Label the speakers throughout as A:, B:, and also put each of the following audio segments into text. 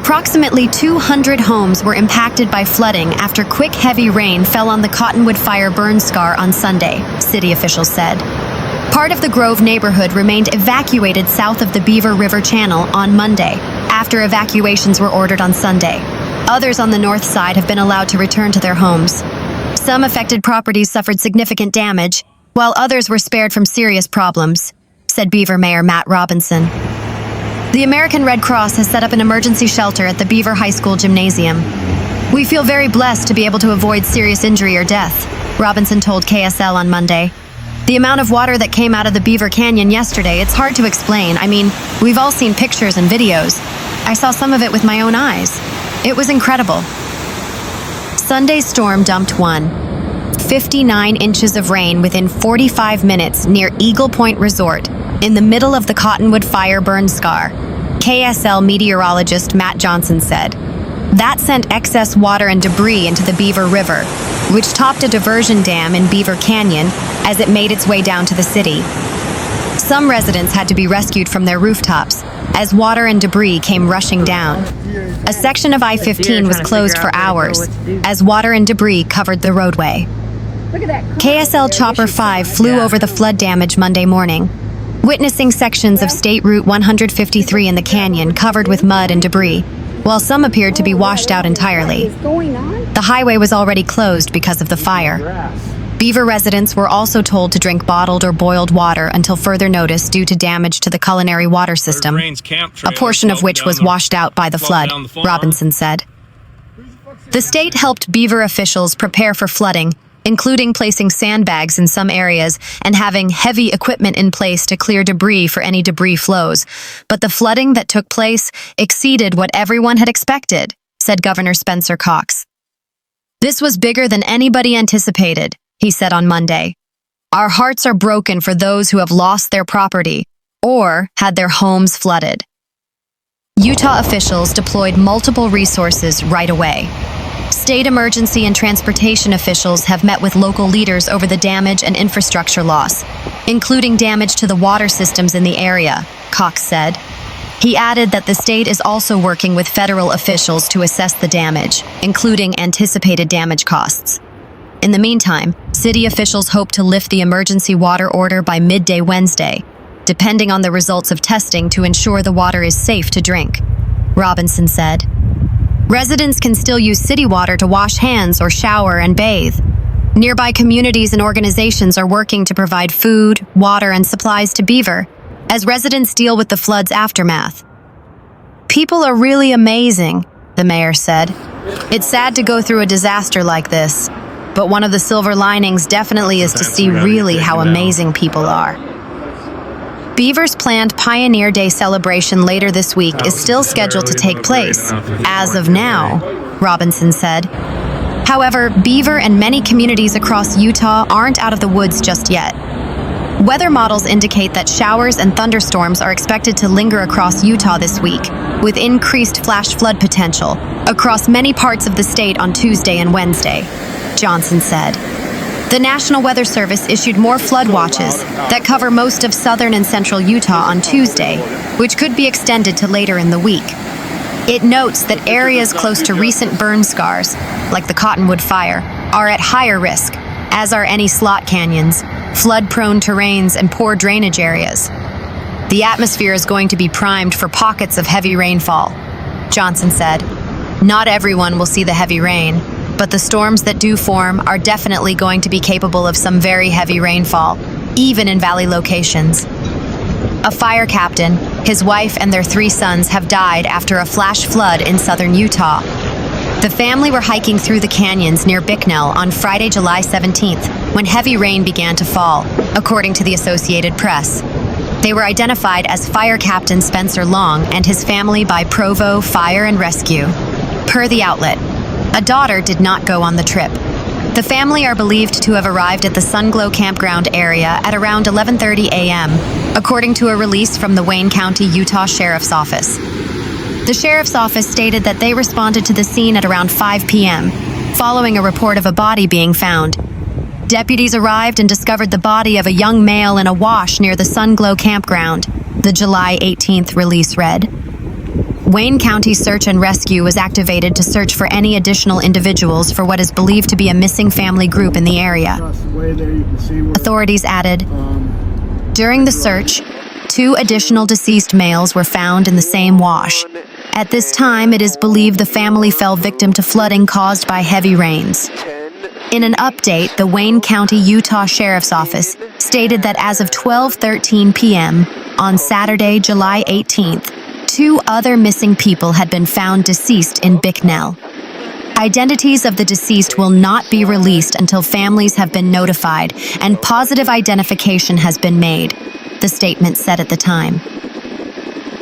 A: Approximately 200 homes were impacted by flooding after quick, heavy rain fell on the Cottonwood Fire burn scar on Sunday, city officials said. Part of the Grove neighborhood remained evacuated south of the Beaver River Channel on Monday, after evacuations were ordered on Sunday. Others on the north side have been allowed to return to their homes. Some affected properties suffered significant damage, while others were spared from serious problems, said Beaver Mayor Matt Robinson. The American Red Cross has set up an emergency shelter at the Beaver High School gymnasium. We feel very blessed to be able to avoid serious injury or death, Robinson told KSL on Monday. The amount of water that came out of the Beaver Canyon yesterday, it's hard to explain. I mean, we've all seen pictures and videos. I saw some of it with my own eyes. It was incredible. Sunday's storm dumped 59 inches of rain within 45 minutes near Eagle Point Resort, in the middle of the Cottonwood Fire burn scar, KSL meteorologist Matt Johnson said. That sent excess water and debris into the Beaver River, which topped a diversion dam in Beaver Canyon as it made its way down to the city. Some residents had to be rescued from their rooftops as water and debris came rushing down. A section of I-15 was closed for hours as water and debris covered the roadway. KSL Chopper 5 flew over the flood damage Monday morning, witnessing sections of State Route 153 in the canyon covered with mud and debris, while some appeared to be washed out entirely. The highway was already closed because of the fire. Beaver residents were also told to drink bottled or boiled water until further notice due to damage to the culinary water system, a portion of which was washed out by the flood, Robinson said. The state helped Beaver officials prepare for flooding, including placing sandbags in some areas and having heavy equipment in place to clear debris for any debris flows. But the flooding that took place exceeded what everyone had expected, said Governor Spencer Cox. This was bigger than anybody anticipated, he said on Monday. Our hearts are broken for those who have lost their property or had their homes flooded. Utah officials deployed multiple resources right away. State emergency and transportation officials have met with local leaders over the damage and infrastructure loss, including damage to the water systems in the area, Cox said. He added that the state is also working with federal officials to assess the damage, including anticipated damage costs. In the meantime, city officials hope to lift the emergency water order by midday Wednesday, depending on the results of testing to ensure the water is safe to drink, Robinson said. Residents can still use city water to wash hands or shower and bathe. Nearby communities and organizations are working to provide food, water, and supplies to Beaver as residents deal with the flood's aftermath. People are really amazing, the mayor said. It's sad to go through a disaster like this, but one of the silver linings definitely is to see really how amazing people are. Beaver's planned Pioneer Day celebration later this week is still scheduled to take place, as of now, Robinson said. However, Beaver and many communities across Utah aren't out of the woods just yet. Weather models indicate that showers and thunderstorms are expected to linger across Utah this week, with increased flash flood potential across many parts of the state on Tuesday and Wednesday, Johnson said. The National Weather Service issued more flood watches that cover most of southern and central Utah on Tuesday, which could be extended to later in the week. It notes that areas close to recent burn scars, like the Cottonwood Fire, are at higher risk, as are any slot canyons, flood-prone terrains, and poor drainage areas. The atmosphere is going to be primed for pockets of heavy rainfall, Johnson said. Not everyone will see the heavy rain, but the storms that do form are definitely going to be capable of some very heavy rainfall, even in valley locations. A fire captain, his wife, and their 3 sons have died after a flash flood in southern Utah. The family were hiking through the canyons near Bicknell on Friday, July 17th, when heavy rain began to fall, according to the Associated Press. They were identified as Fire Captain Spencer Long and his family by Provo Fire Rescue. Per the outlet, a daughter did not go on the trip. The family are believed to have arrived at the Sunglow Campground area at around 11:30 a.m., according to a release from the Wayne County, Utah Sheriff's Office. The Sheriff's Office stated that they responded to the scene at around 5 p.m., following a report of a body being found. Deputies arrived and discovered the body of a young male in a wash near the Sunglow Campground, the July 18th release read. Wayne County Search and Rescue was activated to search for any additional individuals for what is believed to be a missing family group in the area. Authorities added, during the search, 2 additional deceased males were found in the same wash. At this time, it is believed the family fell victim to flooding caused by heavy rains. In an update, the Wayne County, Utah Sheriff's Office stated that as of 12:13 p.m. on Saturday, July 18th, 2 other missing people had been found deceased in Bicknell. Identities of the deceased will not be released until families have been notified and positive identification has been made, the statement said at the time.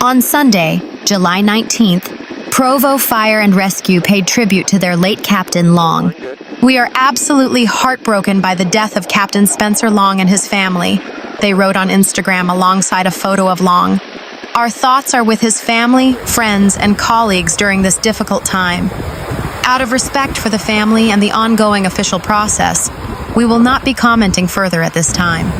A: On Sunday, July 19th, Provo Fire and Rescue paid tribute to their late Captain Long. "We are absolutely heartbroken by the death of Captain Spencer Long and his family," they wrote on Instagram alongside a photo of Long. "Our thoughts are with his family, friends, and colleagues during this difficult time. Out of respect for the family and the ongoing official process, we will not be commenting further at this time."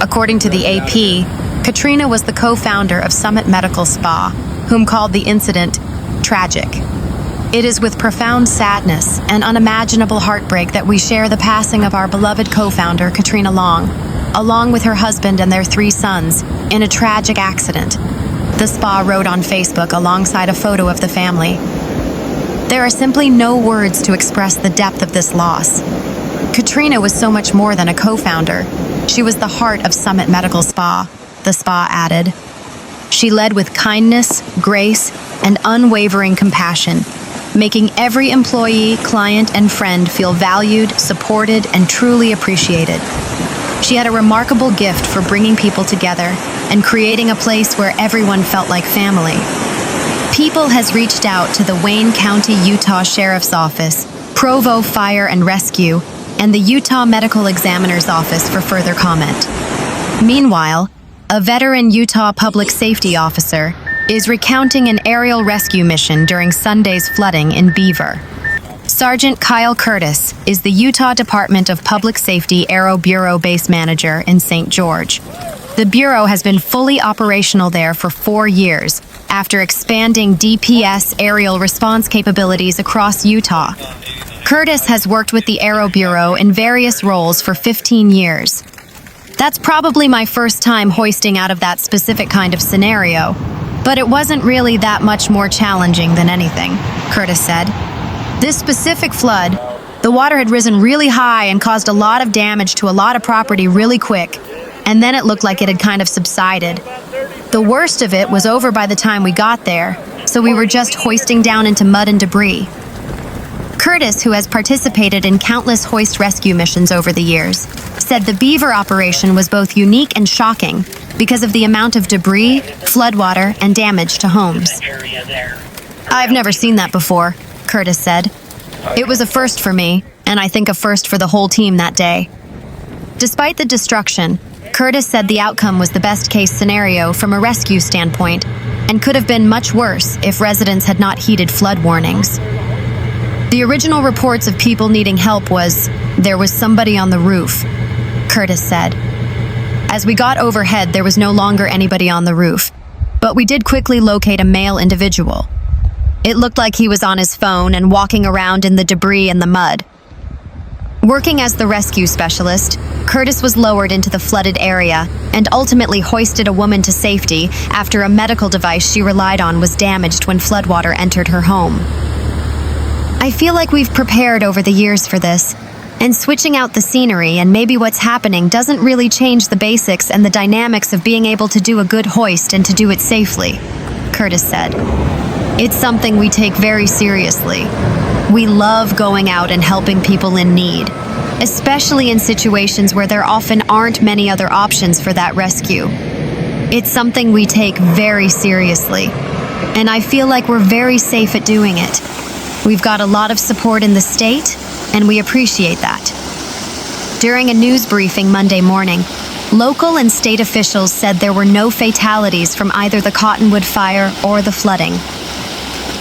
A: According to the AP, Katrina was the co-founder of Summit Medical Spa, whom called the incident tragic. "It is with profound sadness and unimaginable heartbreak that we share the passing of our beloved co-founder, Katrina Long, along with her husband and their 3 sons, in a tragic accident," the spa wrote on Facebook alongside a photo of the family. "There are simply no words to express the depth of this loss. Katrina was so much more than a co-founder. She was the heart of Summit Medical Spa," the spa added. "She led with kindness, grace, and unwavering compassion, making every employee, client, and friend feel valued, supported, and truly appreciated. She had a remarkable gift for bringing people together and creating a place where everyone felt like family." People has reached out to the Wayne County, Utah Sheriff's Office, Provo Fire and Rescue, and the Utah Medical Examiner's Office for further comment. Meanwhile, a veteran Utah public safety officer is recounting an aerial rescue mission during Sunday's flooding in Beaver. Sergeant Kyle Curtis is the Utah Department of Public Safety Aero Bureau base manager in St. George. The Bureau has been fully operational there for 4 years after expanding DPS aerial response capabilities across Utah. Curtis has worked with the Aero Bureau in various roles for 15 years. "That's probably my first time hoisting out of that specific kind of scenario, but it wasn't really that much more challenging than anything," Curtis said. "This specific flood, the water had risen really high and caused a lot of damage to a lot of property really quick, and then it looked like it had kind of subsided. The worst of it was over by the time we got there, so we were just hoisting down into mud and debris." Curtis, who has participated in countless hoist rescue missions over the years, said the Beaver operation was both unique and shocking because of the amount of debris, floodwater, and damage to homes. "I've never seen that before," Curtis said. "It was a first for me, and I think a first for the whole team that day." Despite the destruction, Curtis said the outcome was the best-case scenario from a rescue standpoint and could have been much worse if residents had not heeded flood warnings. "The original reports of people needing help was, there was somebody on the roof," Curtis said. "As we got overhead, there was no longer anybody on the roof, but we did quickly locate a male individual. It looked like he was on his phone and walking around in the debris and the mud." Working as the rescue specialist, Curtis was lowered into the flooded area and ultimately hoisted a woman to safety after a medical device she relied on was damaged when floodwater entered her home. "I feel like we've prepared over the years for this, and switching out the scenery and maybe what's happening doesn't really change the basics and the dynamics of being able to do a good hoist and to do it safely," Curtis said. "It's something we take very seriously. We love going out and helping people in need, especially in situations where there often aren't many other options for that rescue. It's something we take very seriously, and I feel like we're very safe at doing it. We've got a lot of support in the state, and we appreciate that." During a news briefing Monday morning, local and state officials said there were no fatalities from either the Cottonwood Fire or the flooding.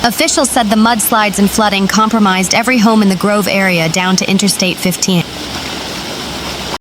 A: Officials said the mudslides and flooding compromised every home in the Grove area down to Interstate 15.